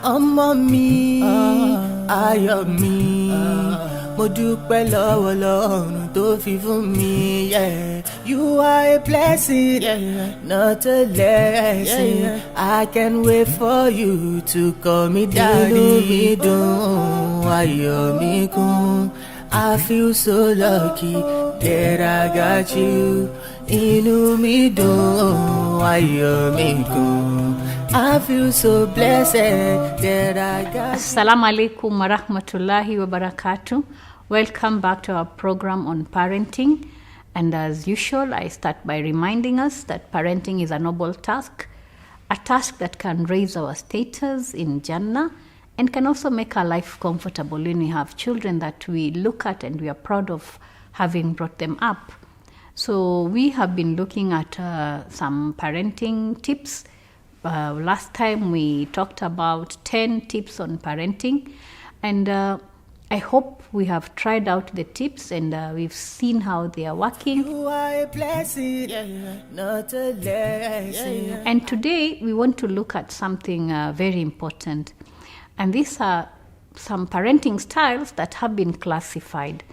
ọmọ mi ayọ̀ mi mo dúpẹ́ lọ́wọ́ Ọlọ́run tó fi fún mi. You are a blessing, not a lesson. I can't wait for you to call me daddy. Inú mi dùn, ayọ̀ mi kún. I feel so lucky that I got you. Inú mi dùn, ayọ̀ mi kún. I feel so blessed that I got. Assalamu alaikum wa rahmatullahi wa barakatuh. Welcome back to our program on parenting. And as usual, I start by reminding us that parenting is a noble task, a task that can raise our status in Jannah and can also make our life comfortable when we have children that we look at and we are proud of having brought them up. So we have been looking at some parenting tips. Last time we talked about 10 tips on parenting, and I hope we have tried out the tips and we've seen how they are working. You are a blessing, not a lesson. And today we want to look at something very important, and these are some parenting styles that have been classified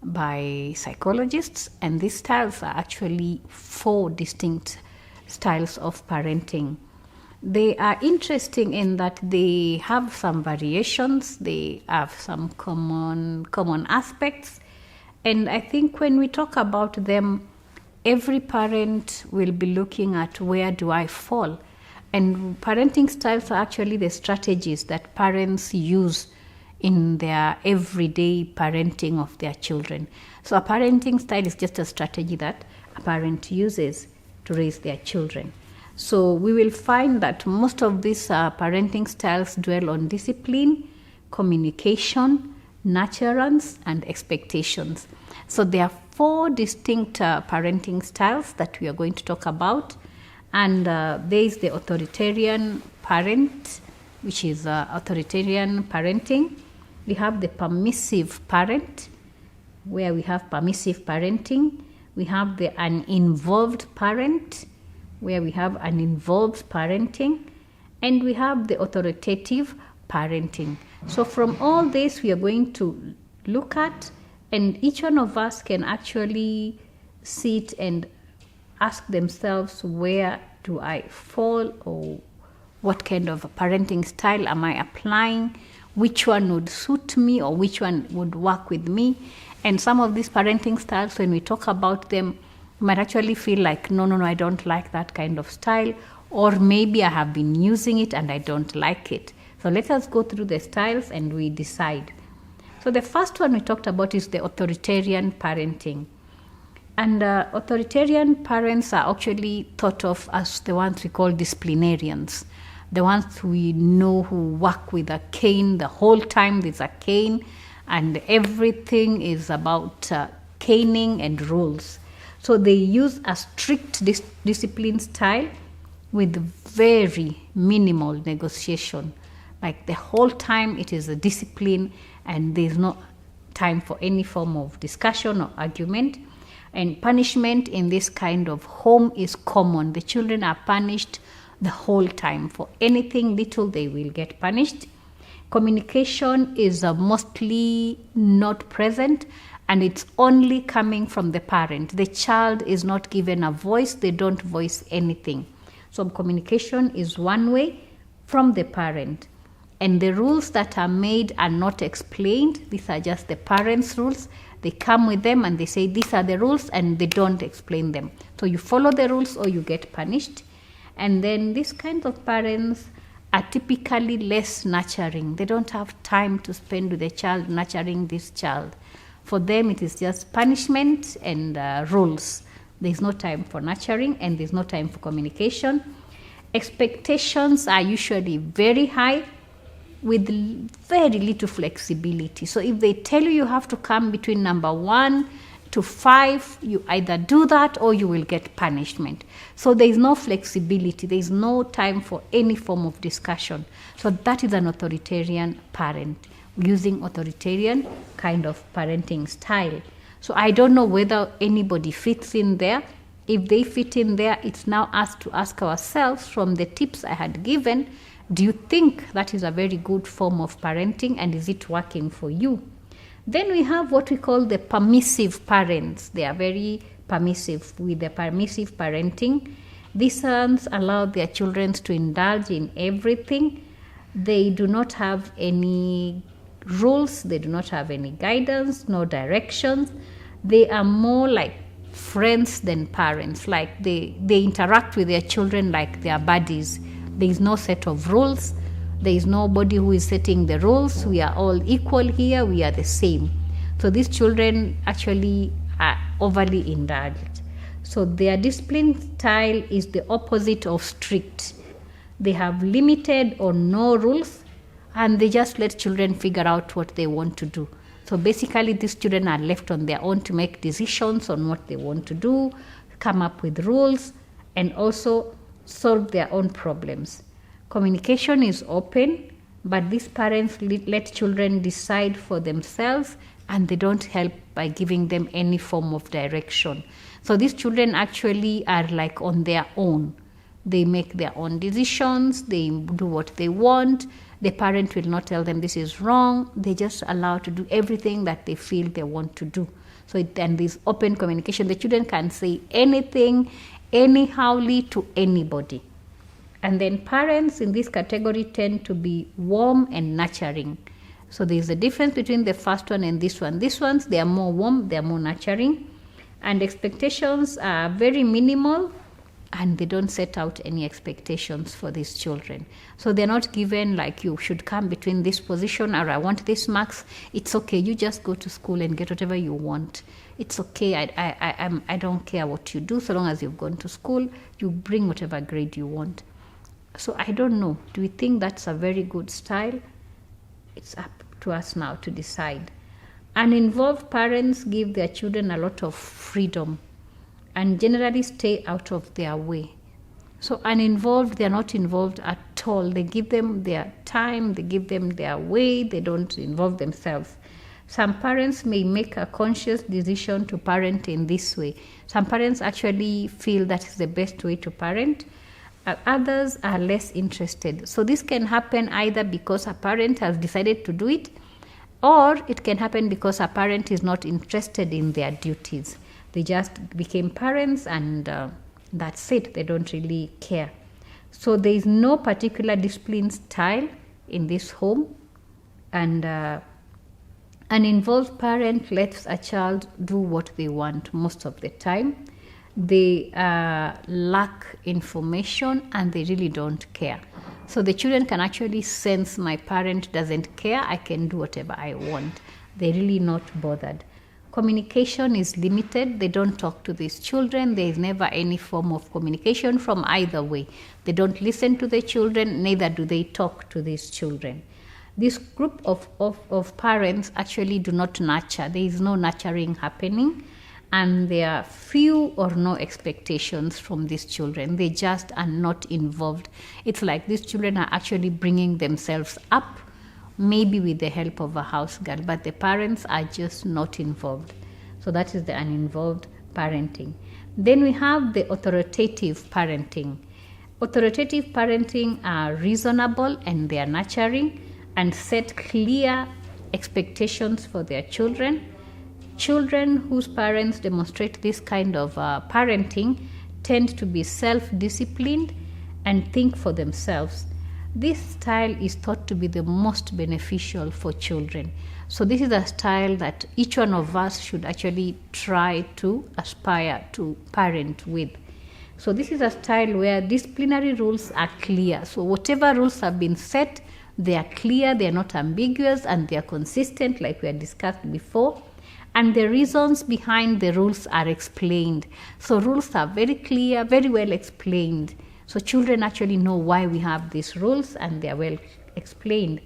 by psychologists, and these styles are actually 4 distinct styles of parenting. They are interesting in that they have some variations, they have some common aspects, and I think when we talk about them, every parent will be looking at where do I fall. And parenting styles are actually the strategies that parents use in their everyday parenting of their children. So a parenting style is just a strategy that a parent uses to raise their children. So we will find that most of these parenting styles dwell on discipline, communication, nurturance, and expectations. So there are 4 distinct parenting styles that we are going to talk about. And there is the authoritarian parent, which is authoritarian parenting. We have the permissive parent, where we have permissive parenting. We have the uninvolved parent, where we have uninvolved parenting, and we have the authoritative parenting. So from all this we are going to look at, and each one of us can actually sit and ask themselves, where do I fall, or what kind of a parenting style am I applying, which one would suit me or which one would work with me. And some of these parenting styles, when we talk about them, you might actually feel like, no, I don't like that kind of style, or maybe I have been using it and I don't like it. So let us go through the styles and we decide. So the first one we talked about is the authoritarian parenting. And authoritarian parents are actually thought of as the ones we call disciplinarians, the ones we know who work with a cane the whole time. There's a cane and everything is about caning and rules. So they use a strict discipline style with very minimal negotiation. Like the whole time it is a discipline and there's no time for any form of discussion or argument. And punishment in this kind of home is common. The children are punished the whole time. For anything little they will get punished. Communication is mostly not present, and it's only coming from the parent. The child is not given a voice. They don't voice anything. So communication is one way from the parent. And the rules that are made are not explained. These are just the parents' rules. They come with them and they say these are the rules, and they don't explain them. So you follow the rules or you get punished. And then these kinds of parents are typically less nurturing. They don't have time to spend with the child nurturing this child. For them, it is just punishment and rules. There's no time for nurturing and there's no time for communication. Expectations are usually very high with very little flexibility. So if they tell you you have to come between number 1 to 5, you either do that or you will get punishment. So there is no flexibility. There is no time for any form of discussion. So that is an authoritarian parent, using authoritarian kind of parenting style. So I don't know whether anybody fits in there. If they fit in there, it's now us to ask ourselves from the tips I had given, Do you think that is a very good form of parenting, and is it working for you? Then we have what we call the permissive parents. They are very permissive with the permissive parenting. These ones allow their children to indulge in everything. They do not have any rules, they do not have any guidance, no directions. They are more like friends than parents. Like they interact with their children like their buddies. There is no set of rules. There is nobody who is setting the rules. We are all equal here. We are the same. So these children actually are overly indulged. So their discipline style is the opposite of strict. They have limited or no rules, and they just let children figure out what they want to do. So basically, these children are left on their own to make decisions on what they want to do, come up with rules, and also solve their own problems. Communication is open, but these parents let children decide for themselves, and they don't help by giving them any form of direction. So these children actually are like on their own. They make their own decisions, they do what they want. The parent will not tell them this is wrong. They just allow to do everything that they feel they want to do. So then there's open communication. The children can say anything, anyhowly to anybody. And then parents in this category tend to be warm and nurturing. So there's a difference between the first one and this one. These ones, they are more warm, they are more nurturing. And expectations are very minimal, and they don't set out any expectations for these children. So they're not given like you should come between this position or I want this marks. It's okay. You just go to school and get whatever you want. It's okay. I don't care what you do. So long as you've gone to school, you bring whatever grade you want. So I don't know. Do we think that's a very good style? It's up to us now to decide. Uninvolved parents give their children a lot of freedom and generally stay out of their way. So uninvolved, they're not involved at all. They give them their time, they give them their way, they don't involve themselves. Some parents may make a conscious decision to parent in this way. Some parents actually feel that is the best way to parent. Others are less interested. So this can happen either because a parent has decided to do it, or it can happen because a parent is not interested in their duties. They just became parents and that's it. They don't really care. So there is no particular discipline style in this home. And an involved parent lets a child do what they want most of the time. They lack information and they really don't care. So the children can actually sense my parent doesn't care. I can do whatever I want. They're really not bothered. Communication is limited. They don't talk to these children. There is never any form of communication from either way. They don't listen to the children, neither do they talk to these children. This group of parents actually do not nurture. There is no nurturing happening, and there are few or no expectations from these children. They just are not involved. It's like these children are actually bringing themselves up, maybe with the help of a house girl, but the parents are just not involved. So that is the uninvolved parenting. Then we have the authoritative parenting. Authoritative parenting are reasonable and they are nurturing and set clear expectations for their children. Children whose parents demonstrate this kind of parenting tend to be self-disciplined and think for themselves. This style is thought to be the most beneficial for children. So this is a style that each one of us should actually try to aspire to parent with. So this is a style where disciplinary rules are clear. So whatever rules have been set, they are clear, they are not ambiguous, and they are consistent like we had discussed before. And the reasons behind the rules are explained. So rules are very clear, very well explained. So children actually know why we have these rules and they are well explained.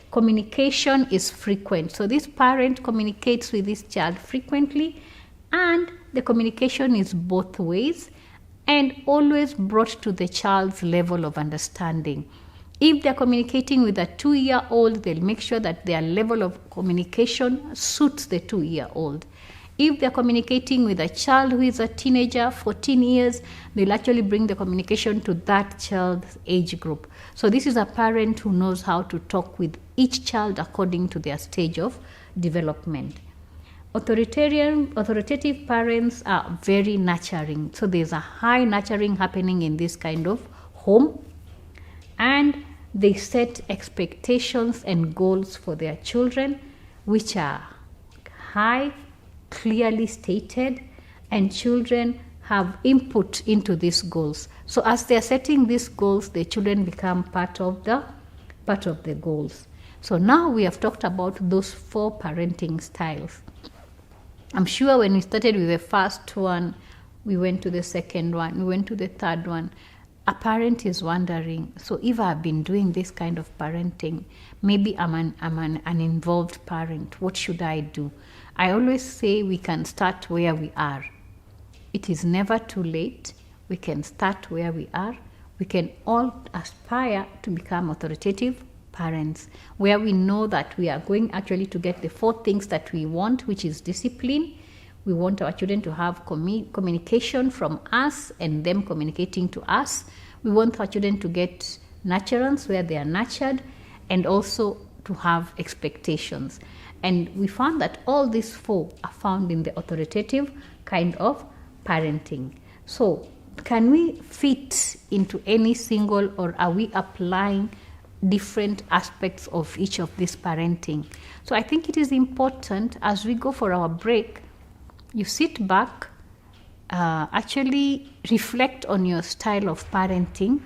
Communication is frequent. So this parent communicates with this child frequently, and the communication is both ways and always brought to the child's level of understanding. If they're communicating with a 2-year-old, they'll make sure that their level of communication suits the 2-year-old. If they're communicating with a child who is a teenager, 14 years, they'll actually bring the communication to that child's age group. So this is a parent who knows how to talk with each child according to their stage of development. Authoritative parents are very nurturing. So there's a high nurturing happening in this kind of home. And they set expectations and goals for their children, which are high, clearly stated, and children have input into these goals. So as they are setting these goals, the children become part of the goals. So now we have talked about those 4 parenting styles. I'm sure when we started with the first one, we went to the second one, we went to the third one. A parent is wondering, so if I've been doing this kind of parenting, maybe I'm an involved parent, what should I do? I always say we can start where we are. It is never too late. We can start where we are. We can all aspire to become authoritative parents, where we know that we are going actually to get the 4 things that we want, which is discipline. We want our children to have communication from us and them communicating to us. We want our children to get nurturance where they are nurtured, and also to have expectations. And we found that all these 4 are found in the authoritative kind of parenting. So can we fit into any single, or are we applying different aspects of each of this parenting? So I think it is important, as we go for our break, you sit back, actually reflect on your style of parenting,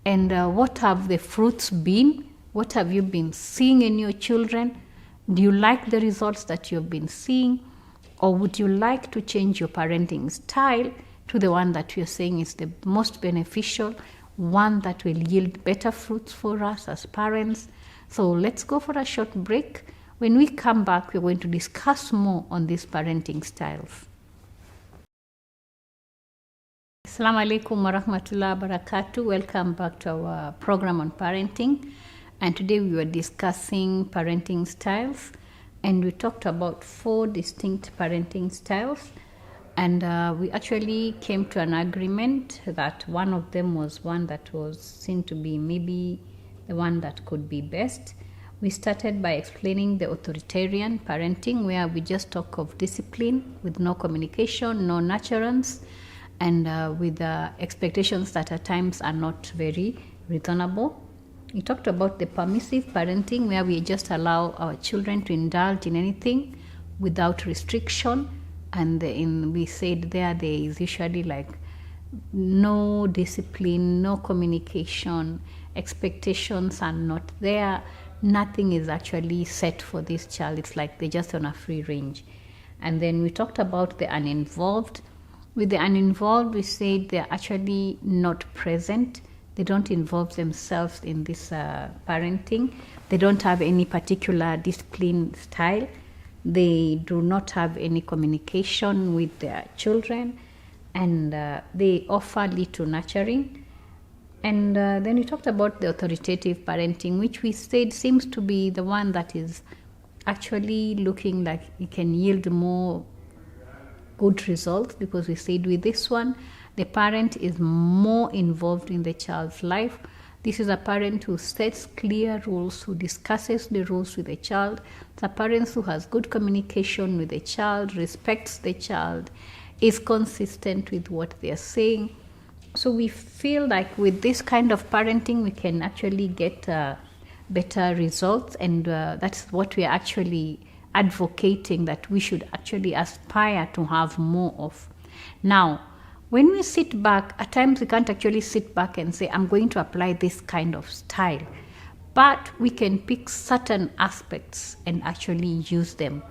and what have the fruits been? What have you been seeing in your children? Do you like the results that you've been seeing? Or would you like to change your parenting style to the one that you're saying is the most beneficial, one that will yield better fruits for us as parents? So let's go for a short break. When we come back, we're going to discuss more on these parenting styles. Assalamu alaikum wa rahmatullahi wa barakatuh. Welcome back to our program on parenting. And today we were discussing parenting styles. And we talked about 4 distinct parenting styles. And we actually came to an agreement that one of them was one that was seen to be maybe the one that could be best. We started by explaining the authoritarian parenting, where we just talk of discipline with no communication, no nurturance, and with expectations that at times are not very reasonable. We talked about the permissive parenting, where we just allow our children to indulge in anything without restriction. And we said there is usually like no discipline, no communication, expectations are not there. Nothing is actually set for this child. It's like they're just on a free range. And then we talked about the uninvolved. With the uninvolved, we said they're actually not present. They don't involve themselves in this parenting. They don't have any particular discipline style. They do not have any communication with their children, and they offer little nurturing. And then we talked about the authoritative parenting, which we said seems to be the one that is actually looking like it can yield more good results, because we said with this one, the parent is more involved in the child's life. This is a parent who sets clear rules, who discusses the rules with the child. It's a parent who has good communication with the child, respects the child, is consistent with what they're saying. So we feel like with this kind of parenting, we can actually get better results, and that's what we are actually advocating, that we should actually aspire to have more of. Now, when we sit back, at times we can't actually sit back and say, I'm going to apply this kind of style. But we can pick certain aspects and actually use them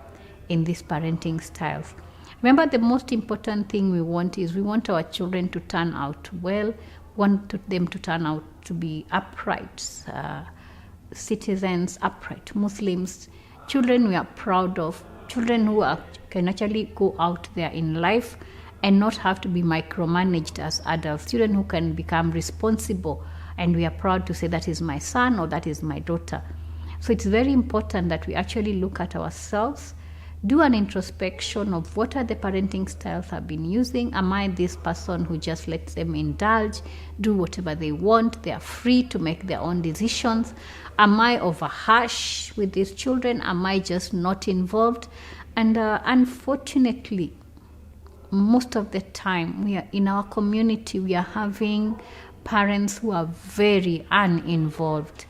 in these parenting styles. Remember, the most important thing we want our children to turn out well, want them to turn out to be upright citizens, upright Muslims, children we are proud of, children who can actually go out there in life and not have to be micromanaged as adults, children who can become responsible, and we are proud to say that is my son or that is my daughter. So it's very important that we actually look at ourselves, Do an introspection of what are the parenting styles I've been using. Am I this person who just lets them indulge, do whatever they want? They are free to make their own decisions. Am I over harsh with these children? Am I just not involved? And unfortunately, most of the time, we are in our community, we are having parents who are very uninvolved.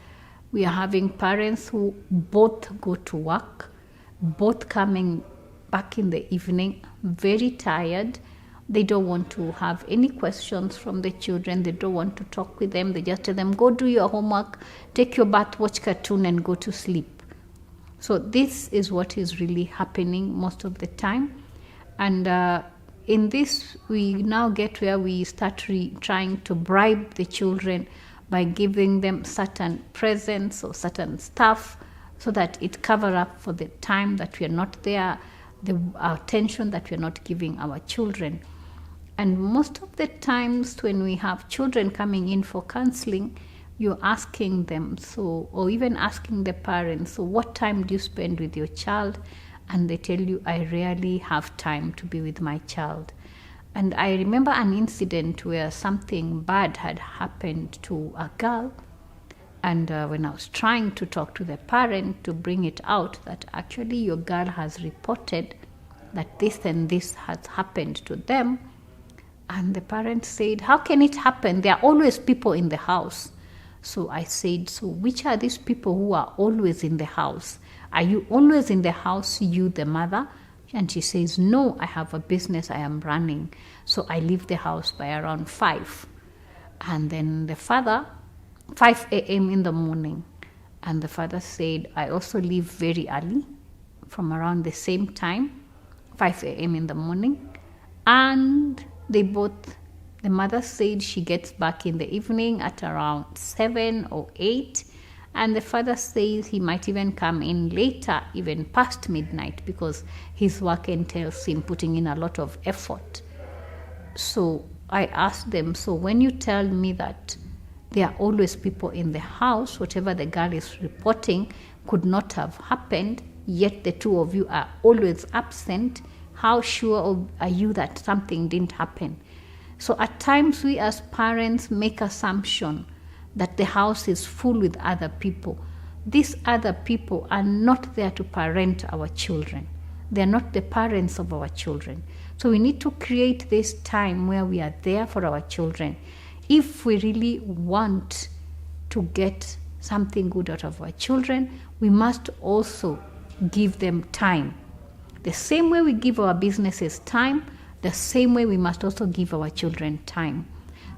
We are having parents who both go to work, both coming back in the evening, very tired. They don't want to have any questions from the children. They don't want to talk with them. They just tell them, go do your homework, take your bath, watch cartoon, and go to sleep. So this is what is really happening most of the time. And in this, we now get where we start trying to bribe the children by giving them certain presents or certain stuff so that it cover up for the time that we are not there, the attention that we are not giving our children. And most of the times when we have children coming in for counseling, you're asking them, or even asking the parents, so what time do you spend with your child? And they tell you, I rarely have time to be with my child. And I remember an incident where something bad had happened to a girl. And when I was trying to talk to the parent to bring it out that actually your girl has reported that this and this has happened to them. And the parent said, how can it happen? There are always people in the house. So I said, so which are these people who are always in the house? Are you always in the house, you the mother? And she says, no, I have a business I am running. So I leave the house by around 5. And then the father, 5 a.m. in the morning. And the father said, I also leave very early, from around the same time, 5 a.m. in the morning. And the mother said she gets back in the evening at around 7 or 8. And the father says he might even come in later, even past midnight, because his work entails him putting in a lot of effort. So I asked them, so when you tell me that there are always people in the house, whatever the girl is reporting could not have happened, yet the two of you are always absent, how sure are you that something didn't happen? So at times we as parents make assumption that the house is full with other people. These other people are not there to parent our children. They are not the parents of our children. So we need to create this time where we are there for our children. If we really want to get something good out of our children, we must also give them time. The same way we give our businesses time, the same way we must also give our children time.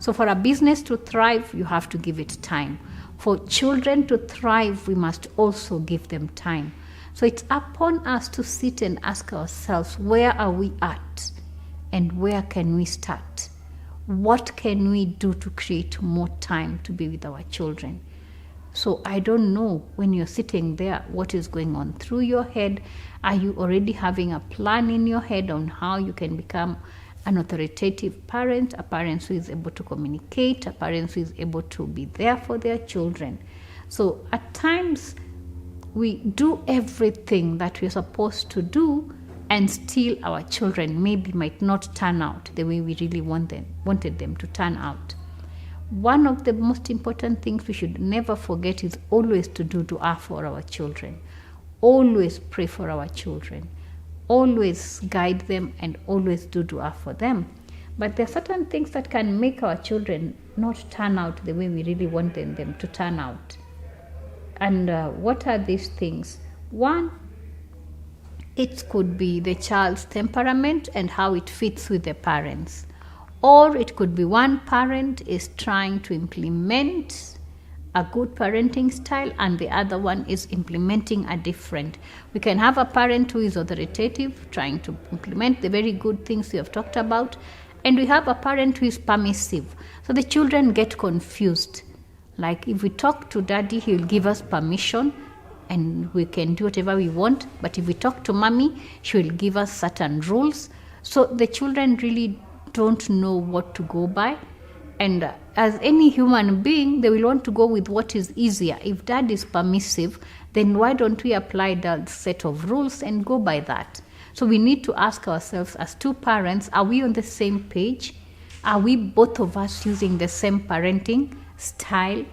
So for a business to thrive, you have to give it time. For children to thrive, we must also give them time. So it's upon us to sit and ask ourselves, where are we at? And where can we start? What can we do to create more time to be with our children? So I don't know, when you're sitting there, what is going on through your head. Are you already having a plan in your head on how you can become an authoritative parent, a parent who is able to communicate, a parent who is able to be there for their children? So at times, we do everything that we're supposed to do, and still our children might not turn out the way we really wanted them to turn out. One of the most important things we should never forget is always to do dua for our children. Always pray for our children. Always guide them and always do dua for them. But there are certain things that can make our children not turn out the way we really wanted them to turn out. And what are these things? One, it could be the child's temperament and how it fits with the parents. Or it could be one parent is trying to implement a good parenting style and the other one is implementing a different. We can have a parent who is authoritative, trying to implement the very good things we have talked about, and we have a parent who is permissive. So the children get confused. Like if we talk to daddy, he will give us permission and we can do whatever we want. But if we talk to mommy, she will give us certain rules. So the children really don't know what to go by. And as any human being, they will want to go with what is easier. If dad is permissive, then why don't we apply that set of rules and go by that? So we need to ask ourselves, as two parents, are we on the same page? Are we, both of us, using the same parenting style?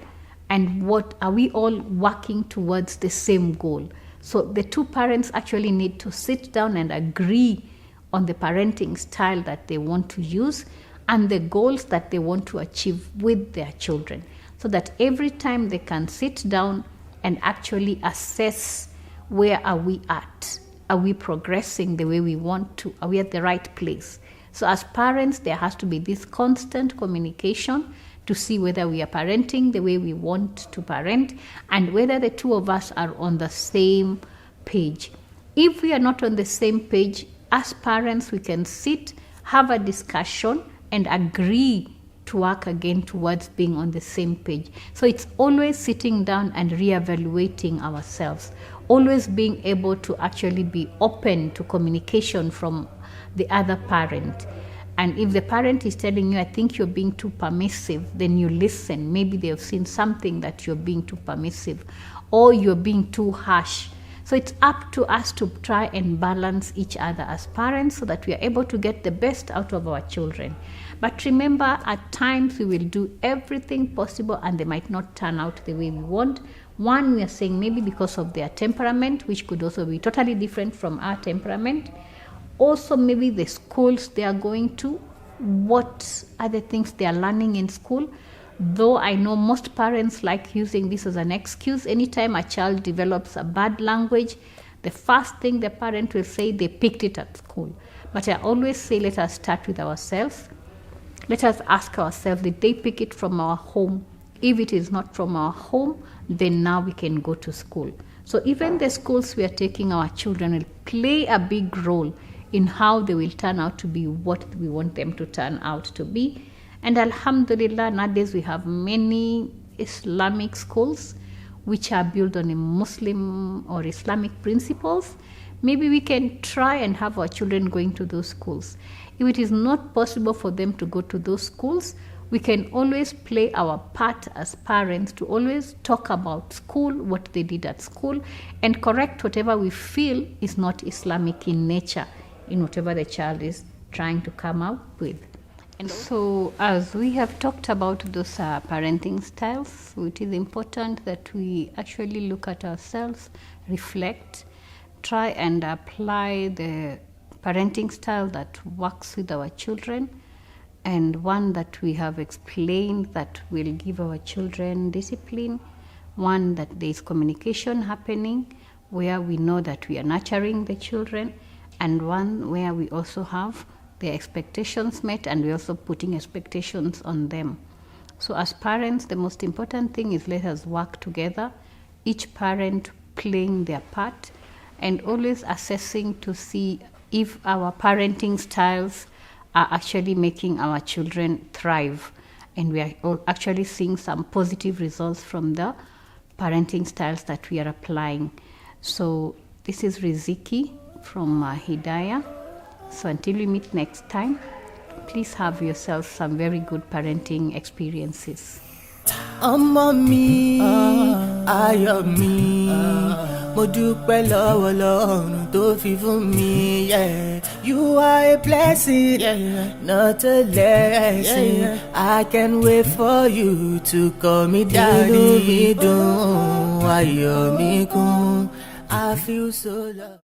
And what are we all working towards the same goal? So the two parents actually need to sit down and agree on the parenting style that they want to use and the goals that they want to achieve with their children, so that every time they can sit down and actually assess, where are we at? Are we progressing the way we want to? Are we at the right place? So as parents, there has to be this constant communication to see whether we are parenting the way we want to parent and whether the two of us are on the same page. If we are not on the same page, as parents, we can sit, have a discussion, and agree to work again towards being on the same page. So it's always sitting down and reevaluating ourselves, always being able to actually be open to communication from the other parent. And if the parent is telling you, I think you're being too permissive, then you listen. Maybe they have seen something that you're being too permissive or you're being too harsh. So it's up to us to try and balance each other as parents so that we are able to get the best out of our children. But remember, at times we will do everything possible and they might not turn out the way we want. One, we are saying maybe because of their temperament, which could also be totally different from our temperament. Also, maybe the schools they are going to, what are the things they are learning in school. Though I know most parents like using this as an excuse. Anytime a child develops a bad language, the first thing the parent will say, they picked it at school. But I always say, let us start with ourselves. Let us ask ourselves, did they pick it from our home? If it is not from our home, then now we can go to school. So even the schools we are taking our children will play a big role in how they will turn out to be what we want them to turn out to be. And alhamdulillah, nowadays we have many Islamic schools which are built on a Muslim or Islamic principles. Maybe we can try and have our children going to those schools. If it is not possible for them to go to those schools, we can always play our part as parents to always talk about school, what they did at school, and correct whatever we feel is not Islamic in nature in whatever the child is trying to come up with. And so, as we have talked about those parenting styles, it is important that we actually look at ourselves, reflect, try and apply the parenting style that works with our children, and one that we have explained that will give our children discipline, one that there is communication happening where we know that we are nurturing the children, and one where we also have their expectations met and we're also putting expectations on them. So as parents, the most important thing is let us work together, each parent playing their part and always assessing to see if our parenting styles are actually making our children thrive, and we are actually seeing some positive results from the parenting styles that we are applying. So this is Riziki from Hidayah. So until we meet next time, please have yourself some very good parenting experiences. Ọmọ mi, ayọ̀ mi, mo dúpẹ́ lọ́wọ́ Ọlọ́run tó fi fún mi. You are a blessing, not a lesson. I can't wait for you to call me daddy. Inú mi dùn, ayọ̀ mi kún, I feel so loved.